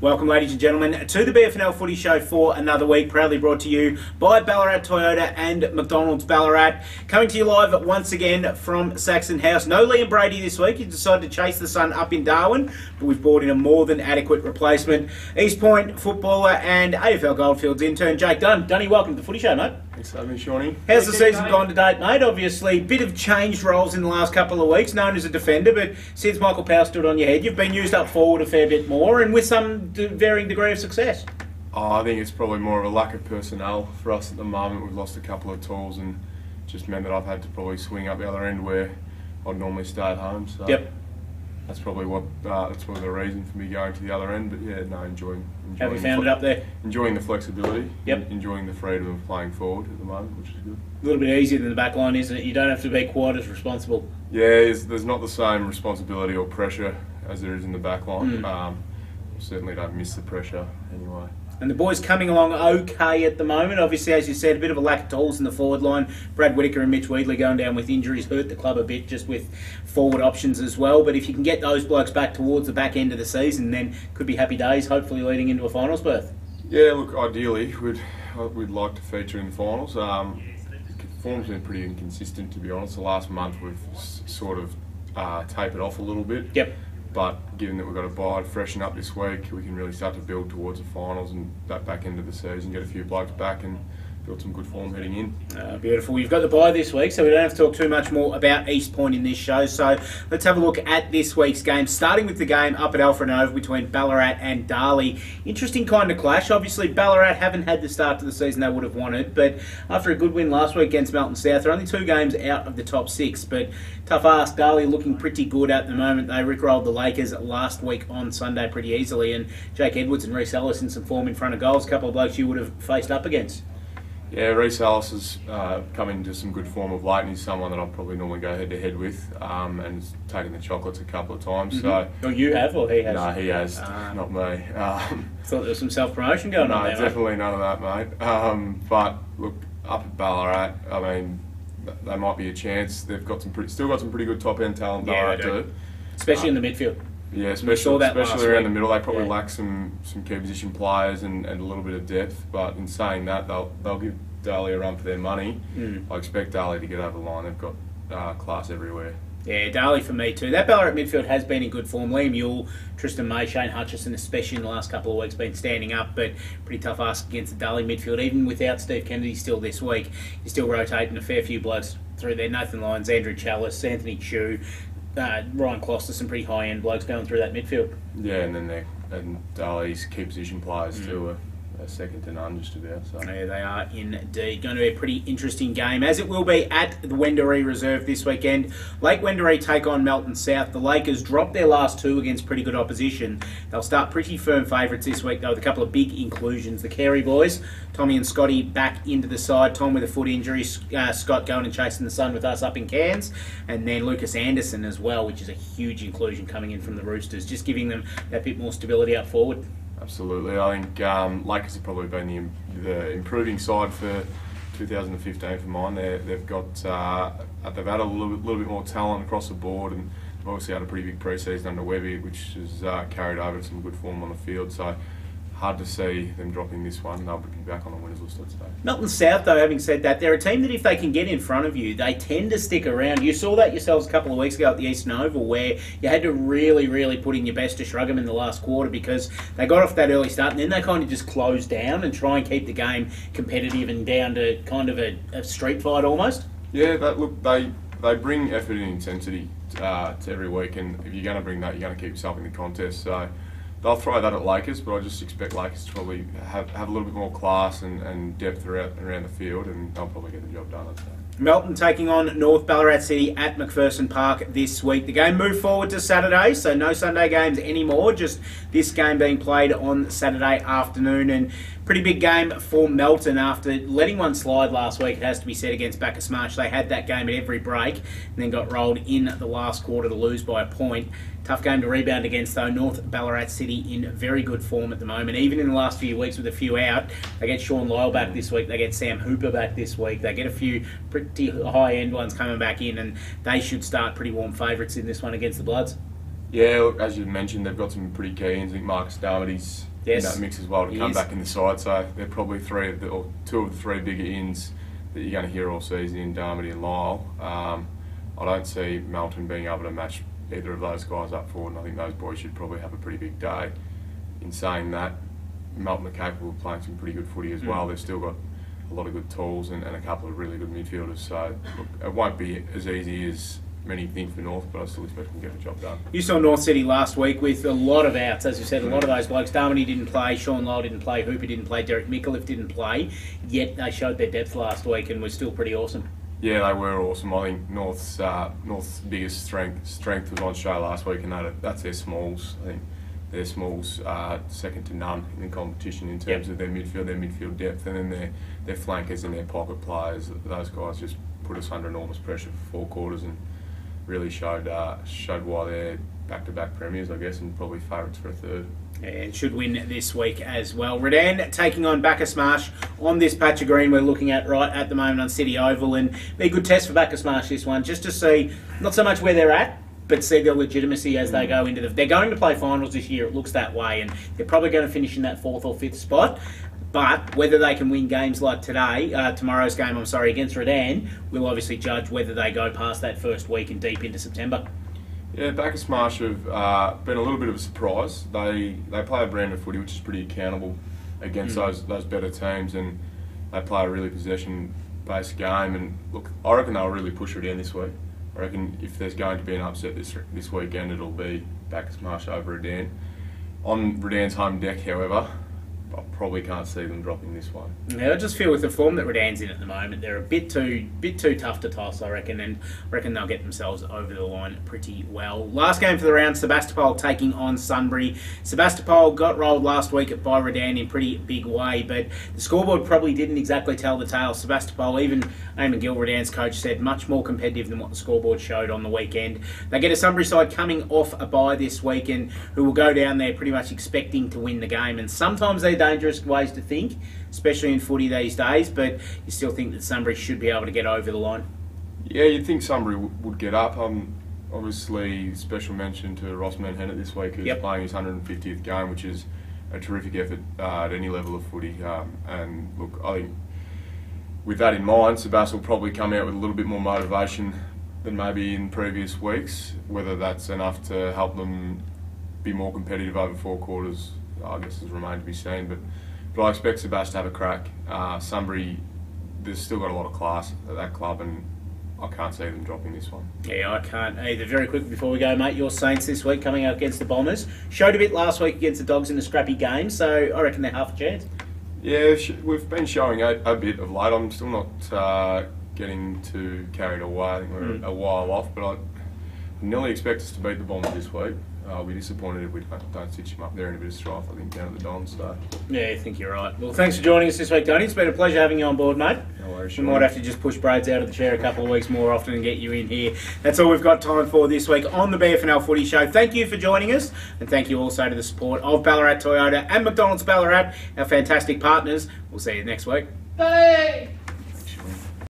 Welcome, ladies and gentlemen, to the BFNL Footy Show for another week, proudly brought to you by Ballarat Toyota and McDonald's Ballarat. Coming to you live once again from Saxon House. No Liam Brady this week. He decided to chase the sun up in Darwin, but we've brought in a more than adequate replacement. East Point footballer and AFL Goldfields intern, Jake Dunne. Dunny, welcome to the Footy Show, mate. Thanks for having me, Shawnee. How's the season gone to date, mate? Obviously, bit of changed roles in the last couple of weeks, known as a defender, but since Michael Powell stood on your head, you've been used up forward a fair bit more, and with some varying degree of success. I think it's probably more of a lack of personnel for us at the moment. We've lost a couple of tools and just meant that I've had to probably swing up the other end where I'd normally stay at home. So yep. That's probably the reason for me going to the other end. But yeah, no, enjoying. Have you found it up there? Enjoying the flexibility. Yep. Enjoying the freedom of playing forward at the moment, which is good. A little bit easier than the back line, isn't it? You don't have to be quite as responsible. Yeah, there's not the same responsibility or pressure as there is in the back line. Certainly don't miss the pressure anyway. And the boys coming along okay at the moment. Obviously, as you said, a bit of a lack of tools in the forward line. Brad Whitaker and Mitch Weedley going down with injuries hurt the club a bit, just with forward options as well. But if you can get those blokes back towards the back end of the season, then could be happy days, hopefully leading into a finals berth. Yeah, look, ideally, we'd like to feature in the finals. Form's been pretty inconsistent, to be honest. The last month we've sort of tapered off a little bit. Yep. But given that we've got a bye to freshen up this week, we can really start to build towards the finals and that back end of the season, get a few blokes back and build some good form heading in. Beautiful. You've got the bye this week, so we don't have to talk too much more about East Point in this show. So let's have a look at this week's game, starting with the game up at Alfred Nova between Ballarat and Darley. Interesting kind of clash. Obviously, Ballarat haven't had the start to the season they would have wanted, but after a good win last week against Melton South, they're only 2 games out of the top 6. But tough ask, Darley looking pretty good at the moment. They rickrolled the Lakers last week on Sunday pretty easily, and Jake Edwards and Reece Ellis in some form in front of goals. A couple of blokes you would have faced up against. Yeah, Reece Ellis has come into some good form of late, and he's someone that I'll probably normally go head-to-head with, and has taken the chocolates a couple of times. So, or you have, or he has? No, he has, not me. Thought there was some self-promotion going on there. No, definitely none of that, mate. But look, up at Ballarat, I mean, they might be a chance. They've got still got some pretty good top-end talent. Yeah, they do. Especially in the midfield. Yeah, especially around the middle. They probably lack some key position players and a little bit of depth. But in saying that, they'll give Darley a run for their money. I expect Darley to get over the line. They've got class everywhere. Yeah, Darley for me too. That Ballarat midfield has been in good form. Liam Ewell, Tristan May, Shane Hutchison, especially in the last couple of weeks, been standing up, but pretty tough ask against the Darley midfield. Even without Steve Kennedy still this week, you're still rotating a fair few blokes through there. Nathan Lyons, Andrew Chalice, Anthony Chu, Ryan Closter, some pretty high-end blokes going through that midfield. Yeah, and then Darley's key position players too are second to none just about. So. Yeah, they are indeed. Going to be a pretty interesting game, as it will be at the Wendouree Reserve this weekend. Lake Wendouree take on Melton South. The Lakers dropped their last 2 against pretty good opposition. They'll start pretty firm favourites this week, though, with a couple of big inclusions. The Carey boys, Tommy and Scotty, back into the side. Tom with a foot injury, Scott going and chasing the sun with us up in Cairns, and then Lucas Anderson as well, which is a huge inclusion coming in from the Roosters, just giving them that bit more stability up forward. Absolutely. I think Lakers have probably been the improving side for 2015 for mine. They've had a little bit more talent across the board, and they've obviously had a pretty big pre-season under Webby, which has carried over to some good form on the field. So hard to see them dropping this one. They'll be back on the winners list, I'd say. Melton South, though, having said that, they're a team that if they can get in front of you, they tend to stick around. You saw that yourselves a couple of weeks ago at the Eastern Oval, where you had to really, really put in your best to shrug them in the last quarter, because they got off that early start and then they kind of just closed down and try and keep the game competitive and down to kind of a street fight almost. Yeah, they bring effort and intensity to every week, and if you're going to bring that, you're going to keep yourself in the contest. So they'll throw that at Lakers, but I just expect Lakers to probably have a little bit more class and depth around the field, and they'll probably get the job done, I'd say. Melton taking on North Ballarat City at McPherson Park this week. The game moved forward to Saturday, so no Sunday games anymore, just this game being played on Saturday afternoon. And pretty big game for Melton after letting one slide last week, it has to be said, against Bacchus Marsh. They had that game at every break and then got rolled in the last quarter to lose by a point. Tough game to rebound against, though. North Ballarat City in very good form at the moment. Even in the last few weeks with a few out, they get Shaun Lyle back this week. They get Sam Hooper back this week. They get a few pretty high-end ones coming back in, and they should start pretty warm favourites in this one against the Bloods. Yeah, look, as you mentioned, they've got some pretty key ins. I think Marcus Darmody's in that mix as well to come back in the side. So they're probably two of the three bigger ins that you're going to hear all season in Darmody and Lyle. I don't see Melton being able to match either of those guys up forward, and I think those boys should probably have a pretty big day. In saying that, Melton are capable of playing some pretty good footy as well. They've still got a lot of good tools and a couple of really good midfielders. So look, it won't be as easy as many think for North, but I still expect them to get the job done. You saw North City last week with a lot of outs, as you said, a lot of those blokes. Darmody didn't play, Shaun Lyle didn't play, Hooper didn't play, Derek Micallef didn't play, yet they showed their depth last week and were still pretty awesome. Yeah, they were awesome. I think North's biggest strength was on show last week, and that's their smalls. I think their smalls are second to none in the competition in terms of their midfield depth, and then their flankers and their pocket players. Those guys just put us under enormous pressure for 4 quarters and really showed why they're back-to-back premiers, I guess, and probably favourites for a third. And should win this week as well. Redan taking on Bacchus Marsh on this patch of green we're looking at right at the moment on City Oval, and be a good test for Bacchus Marsh this one, just to see not so much where they're at, but see their legitimacy as they go into they're going to play finals this year, it looks that way, and they're probably going to finish in that 4th or 5th spot. But whether they can win games like tomorrow's game, against Redan, will obviously judge whether they go past that first week and deep into September. Yeah, Bacchus Marsh have been a little bit of a surprise. They play a brand of footy which is pretty accountable against those better teams, and they play a really possession-based game. And look, I reckon they'll really push Redan this week. I reckon if there's going to be an upset this weekend, it'll be Bacchus Marsh over Redan. On Redan's home deck, however, I probably can't see them dropping this one. Yeah, I just feel with the form that Redan's in at the moment, they're a bit too tough to toss, I reckon, and I reckon they'll get themselves over the line pretty well. Last game for the round, Sebastopol taking on Sunbury. Sebastopol got rolled last week by Redan in a pretty big way, but the scoreboard probably didn't exactly tell the tale. Sebastopol, even Eamon Gill, Redan's coach, said much more competitive than what the scoreboard showed on the weekend. They get a Sunbury side coming off a bye this week, and who will go down there pretty much expecting to win the game, and sometimes they're dangerous ways to think, especially in footy these days, but you still think that Sunbury should be able to get over the line. Yeah, you'd think Sunbury would get up. Obviously, special mention to Ross Manhattan this week, who's playing his 150th game, which is a terrific effort at any level of footy. And look, I think with that in mind, Sebastopol will probably come out with a little bit more motivation than maybe in previous weeks. Whether that's enough to help them be more competitive over 4 quarters, I guess has remained to be seen, but I expect Sebastopol to have a crack. Sunbury, they've still got a lot of class at that club, and I can't see them dropping this one. Yeah, I can't either. Very quickly before we go, mate, your Saints this week coming out against the Bombers. Showed a bit last week against the Dogs in a scrappy game, so I reckon they're half a chance. Yeah, we've been showing a bit of late. I'm still not getting too carried away. I think we're a while off, but I nearly expect us to beat the Bombers this week. I'll be disappointed if we don't stitch him up there in a bit of strife, I think, down at the Dons. So. Yeah, I think you're right. Well, thanks for joining us this week, Tony. It's been a pleasure having you on board, mate. No worries, we might have to just push Braids out of the chair a couple of weeks more often and get you in here. That's all we've got time for this week on the BFNL Footy Show. Thank you for joining us, and thank you also to the support of Ballarat Toyota and McDonald's Ballarat, our fantastic partners. We'll see you next week. Hey!